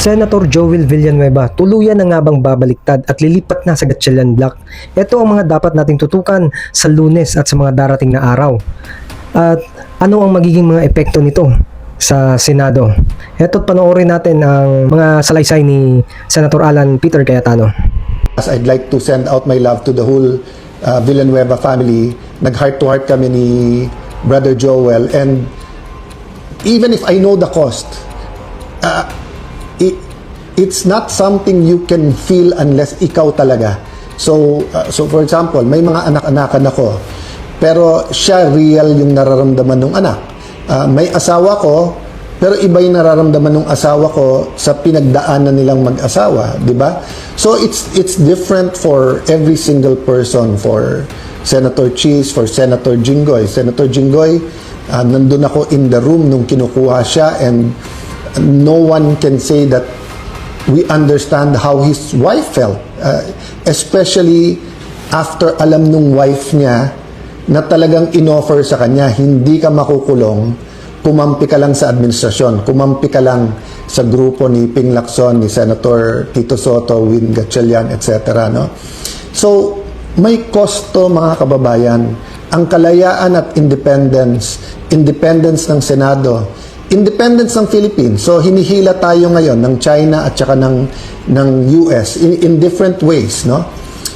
Senator Joel Villanueva, tuluyan na nga bang babaliktad at lilipat na sa Gatchalian Block? Ito ang mga dapat nating tutukan sa Lunes at sa mga darating na araw. At ano ang magiging mga epekto nito sa Senado? Ito't panoorin natin ang mga salaysay ni Senator Alan Peter Cayetano. I'd like to send out my love to the whole Villanueva family. Nag-heart to heart kami ni Brother Joel, and even if I know the cost, it's not something you can feel unless ikaw talaga. So for example, may mga anak-anakan ako, pero siya real yung nararamdaman ng anak. May asawa ko, pero iba yung nararamdaman ng asawa ko sa pinagdaanan nilang mag-asawa, di ba? So it's different for every single person. For Senator Cheese, for Senator Jinggoy. Senator Jinggoy, nandun ako in the room nung kinukuha siya, and no one can say that we understand how his wife felt, especially after alam nung wife niya na talagang inoffer sa kanya, hindi ka makukulong, kumampi ka lang sa administrasyon, kumampi ka lang sa grupo ni Ping Lacson, ni Senator Tito Soto, Win Gatchalian, etc. No? So, may kosto, mga kababayan, ang kalayaan at independence ng Senado, independence ng Philippines. So hinihila tayo ngayon ng China at saka ng US in different ways, no?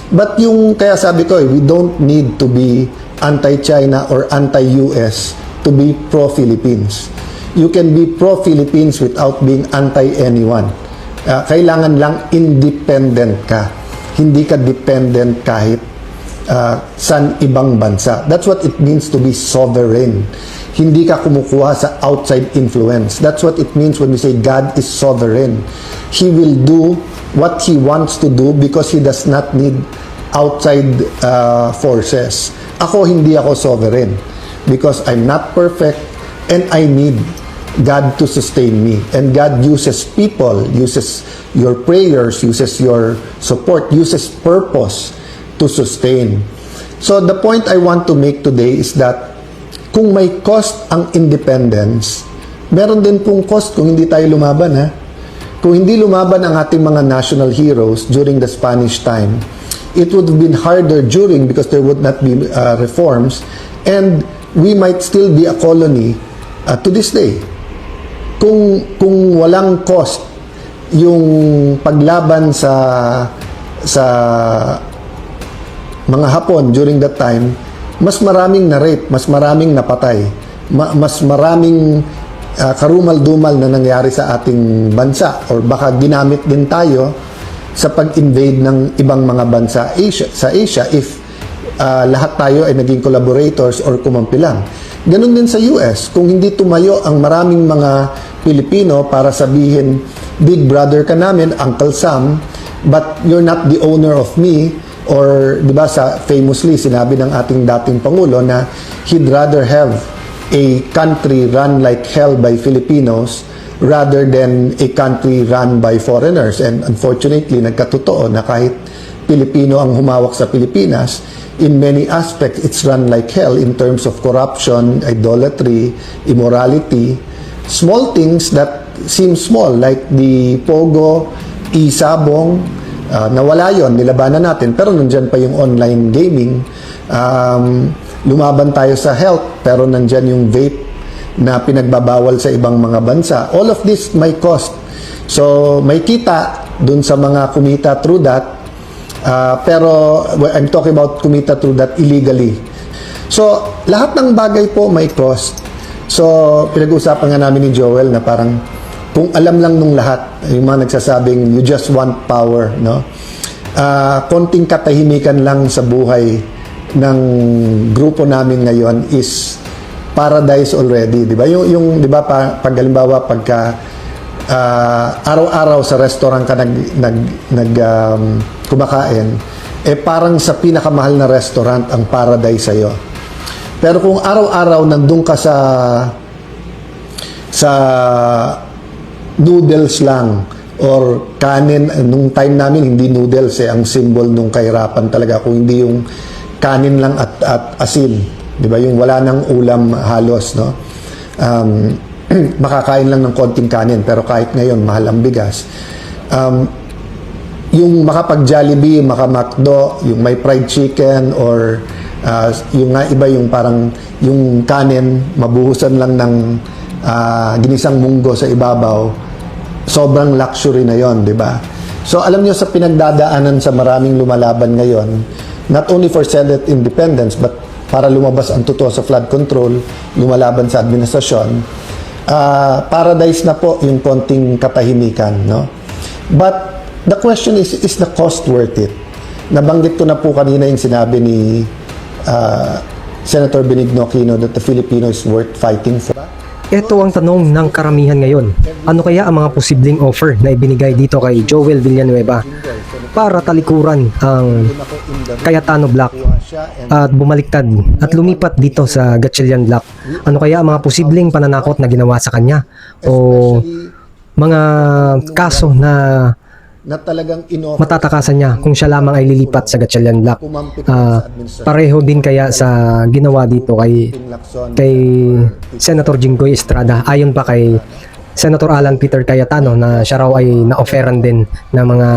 But yung kaya sabi ko, we don't need to be anti-China or anti-US to be pro-Philippines. You can be pro-Philippines without being anti-anyone. Kailangan lang independent ka. Hindi ka dependent kahit sa ibang bansa. That's what it means to be sovereign. Hindi ka kumukuha sa outside influence. That's what it means when we say God is sovereign. He will do what He wants to do because He does not need outside forces. Ako, hindi ako sovereign because I'm not perfect and I need God to sustain me. And God uses people, uses your prayers, uses your support, uses purpose to sustain. So the point I want to make today is that kung may cost ang independence, meron din pong cost kung hindi tayo lumaban, ha? Kung hindi lumaban ang ating mga national heroes during the Spanish time, it would have been harder during because there would not be reforms, and we might still be a colony to this day. Kung walang cost yung paglaban sa mga Hapon during that time, mas maraming na-rape, mas maraming napatay, mas maraming karumal-dumal na nangyari sa ating bansa, or baka ginamit din tayo sa pag-invade ng ibang mga bansa sa Asia if lahat tayo ay naging collaborators or kumampi lang. Ganun din sa US, kung hindi tumayo ang maraming mga Pilipino para sabihin, big brother ka namin, Uncle Sam, but you're not the owner of me. Or, di ba, famously, sinabi ng ating dating Pangulo na he'd rather have a country run like hell by Filipinos rather than a country run by foreigners. And unfortunately, nagkatotoo na kahit Pilipino ang humawak sa Pilipinas, in many aspects, it's run like hell in terms of corruption, idolatry, immorality, small things that seem small, like the Pogo, Isabong, nawala yon, nilabanan natin, pero nandyan pa yung online gaming. Lumaban tayo sa health, pero nandyan yung vape na pinagbabawal sa ibang mga bansa. All of this may cost. So, may kita dun sa mga kumita through that, pero I'm talking about kumita through that illegally. So, lahat ng bagay po may cost. So, pinag-uusapan nga namin ni Joel na parang kung alam lang nung lahat, yung mga nagsasabing you just want power, no? Konting katahimikan lang sa buhay ng grupo namin ngayon is paradise already, di ba? Yung di ba, pag halimbawa pagka araw-araw sa restaurant ka kumakain, parang sa pinakamahal na restaurant ang paradise sa'yo. Pero kung araw-araw nandun ka sa noodles lang or kanin, nung time namin hindi noodles ang symbol nung kahirapan talaga, kung hindi yung kanin lang at asin, di ba, yung wala nang ulam halos, no? makakain lang ng konting kanin, pero kahit ngayon mahal ang bigas. Yung makapag-Jollibee, maka-McDo, yung may fried chicken, or yung nga iba yung parang yung kanin, mabuhusan lang ng ginisang munggo sa ibabaw, sobrang luxury na yon, di ba? So alam nyo, sa pinagdadaanan sa maraming lumalaban ngayon, not only for Senate independence, but para lumabas ang totoo sa flood control, lumalaban sa administrasyon, paradise na po yung konting katahimikan, no? But the question is the cost worth it? Nabanggit ko na po kanina yung sinabi ni Senator Benigno Aquino that the Filipino is worth fighting for. Ito ang tanong ng karamihan ngayon. Ano kaya ang mga posibleng offer na ibinigay dito kay Joel Villanueva para talikuran ang Cayetano Black at bumaliktad at lumipat dito sa Gatchalian Black? Ano kaya ang mga posibleng pananakot na ginawa sa kanya o mga kaso na Talagang matatakasan niya kung siya lamang ay lilipat sa Gatchalian Black? Pareho din kaya sa ginawa dito kay Senator Jinggoy Estrada, ayon pa kay Senator Alan Peter Cayetano na siya raw ay na-offeran din ng mga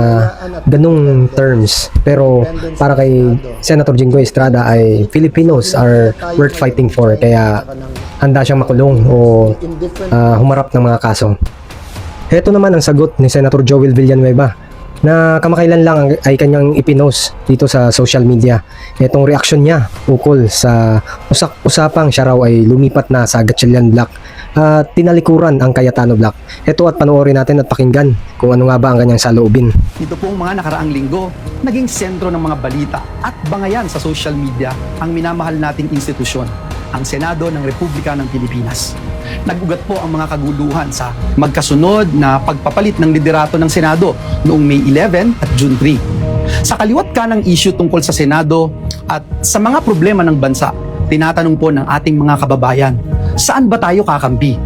ganung terms. Pero para kay Senator Jinggoy Estrada ay Filipinos are worth fighting for, kaya handa siyang makulong o humarap ng mga kaso. Heto naman ang sagot ni Senator Joel Villanueva na kamakailan lang ay kanyang ipinost dito sa social media. Itong reaksyon niya ukol sa usapang siya raw ay lumipat na sa Gatchalian Black at tinalikuran ang Cayetano Black. Ito at panoorin natin at pakinggan kung ano nga ba ang kanyang saloobin. Ito pong mga nakaraang linggo, naging sentro ng mga balita at bangayan sa social media ang minamahal nating institusyon, ang Senado ng Republika ng Pilipinas. Nagugat po ang mga kaguluhan sa magkasunod na pagpapalit ng liderato ng Senado noong May 11 at June 3. Sa kaliwat ka ng issue tungkol sa Senado at sa mga problema ng bansa, tinatanong po ng ating mga kababayan, saan ba tayo kakampi?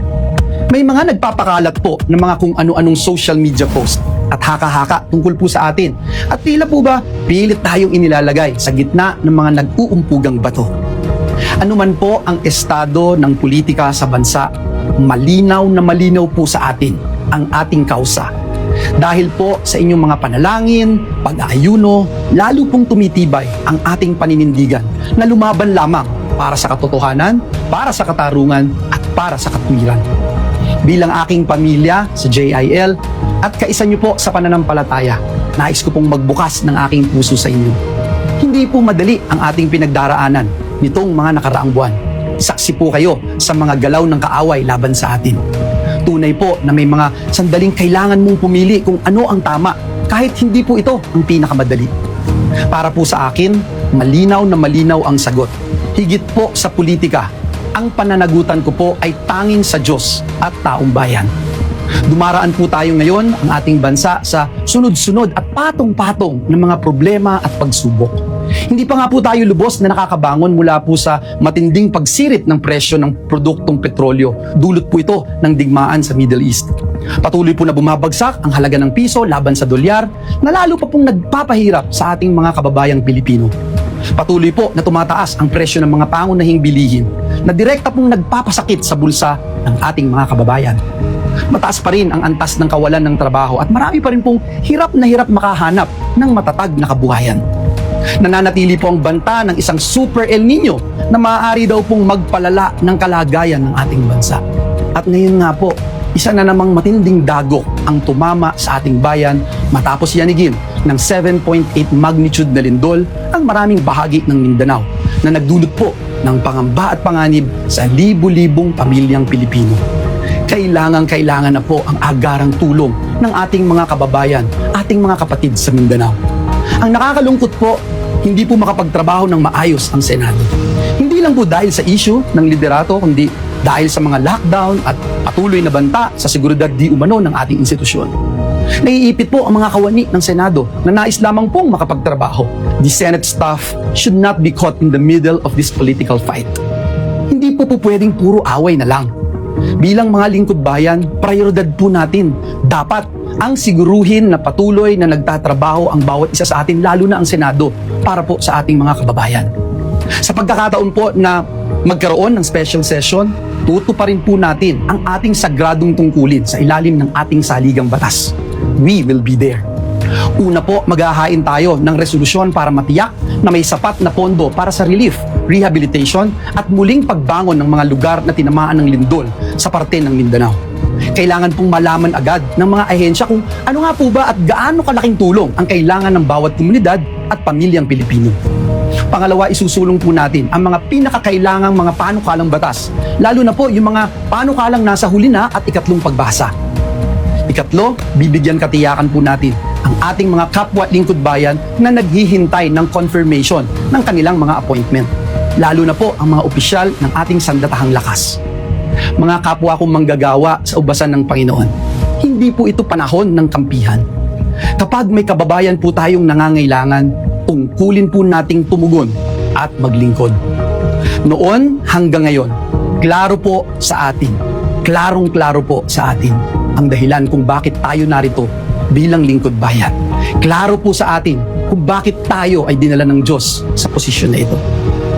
May mga nagpapakalat po ng mga kung ano-anong social media post at haka-haka tungkol po sa atin. At tila po ba, pilit tayong inilalagay sa gitna ng mga nag-uumpugang bato. Ano man po ang estado ng politika sa bansa, malinaw na malinaw po sa atin ang ating kausa. Dahil po sa inyong mga panalangin, pag-aayuno, lalo pong tumitibay ang ating paninindigan na lumaban lamang para sa katotohanan, para sa katarungan, at para sa katwiran. Bilang aking pamilya sa JIL at kaisa niyo po sa pananampalataya, nais ko pong magbukas ng aking puso sa inyo. Hindi po madali ang ating pinagdaraanan nitong mga nakaraang buwan. Saksi po kayo sa mga galaw ng kaaway laban sa atin. Tunay po na may mga sandaling kailangan mong pumili kung ano ang tama, kahit hindi po ito ang pinakamadali. Para po sa akin, malinaw na malinaw ang sagot. Higit po sa politika, ang pananagutan ko po ay tanging sa Diyos at taong bayan. Dumaraan po tayo ngayon ang ating bansa sa sunod-sunod at patong-patong ng mga problema at pagsubok. Hindi pa nga po tayo lubos na nakakabangon mula po sa matinding pagsirit ng presyo ng produktong petrolyo. Dulot po ito ng digmaan sa Middle East. Patuloy po na bumabagsak ang halaga ng piso laban sa dolyar na lalo pa pong nagpapahirap sa ating mga kababayang Pilipino. Patuloy po na tumataas ang presyo ng mga pangunahing bilihin na direkta pong nagpapasakit sa bulsa ng ating mga kababayan. Mataas pa rin ang antas ng kawalan ng trabaho at marami pa rin pong hirap na hirap makahanap ng matatag na kabuhayan. Nananatili po ang banta ng isang Super El Nino na maaari daw pong magpalala ng kalagayan ng ating bansa. At ngayon nga po, isa na namang matinding dagok ang tumama sa ating bayan matapos yanigin ng 7.8 magnitude na lindol ang maraming bahagi ng Mindanao na nagdulot po ng pangamba at panganib sa libu-libong pamilyang Pilipino. Kailangan na po ang agarang tulong ng ating mga kababayan, ating mga kapatid sa Mindanao. Ang nakakalungkot po, hindi po makapagtrabaho ng maayos ang Senado. Hindi lang po dahil sa issue ng liderato, kundi dahil sa mga lockdown at patuloy na banta sa seguridad di umano ng ating institusyon. Naiipit po ang mga kawani ng Senado na nais lamang pong makapagtrabaho. The Senate staff should not be caught in the middle of this political fight. Hindi po pwedeng puro away na lang. Bilang mga lingkod bayan, prioridad po natin. Dapat ang siguruhin na patuloy na nagtatrabaho ang bawat isa sa atin, lalo na ang Senado, para po sa ating mga kababayan. Sa pagkakataon po na magkaroon ng special session, tutuparin po natin ang ating sagradong tungkulin sa ilalim ng ating saligang batas. We will be there. Una po, maghahain tayo ng resolusyon para matiyak na may sapat na pondo para sa relief, rehabilitation at muling pagbangon ng mga lugar na tinamaan ng lindol sa parte ng Mindanao. Kailangan pong malaman agad ng mga ahensya kung ano nga po ba at gaano kalaking tulong ang kailangan ng bawat komunidad at pamilyang Pilipino. Pangalawa, isusulong po natin ang mga pinakakailangang mga panukalang batas, lalo na po yung mga panukalang nasa huli na at ikatlong pagbasa. Ikatlo, bibigyan katiyakan po natin ang ating mga kapwa lingkod bayan na naghihintay ng confirmation ng kanilang mga appointment, lalo na po ang mga opisyal ng ating sandatahang lakas. Mga kapwa kong manggagawa sa ubasan ng Panginoon, hindi po ito panahon ng kampihan. Kapag may kababayan po tayong nangangailangan, tungkulin po nating tumugon at maglingkod. Noon hanggang ngayon, klaro po sa atin, klarong-klaro po sa atin ang dahilan kung bakit tayo narito bilang lingkod bayan. Klaro po sa atin kung bakit tayo ay dinala ng Diyos sa posisyon na ito.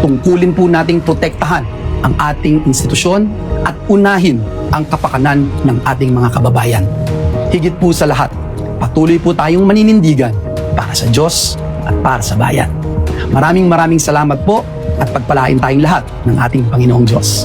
Tungkulin po nating protektahan ang ating institusyon at unahin ang kapakanan ng ating mga kababayan. Higit po sa lahat, patuloy po tayong maninindigan para sa Diyos at para sa bayan. Maraming salamat po at pagpalain tayong lahat ng ating Panginoong Diyos.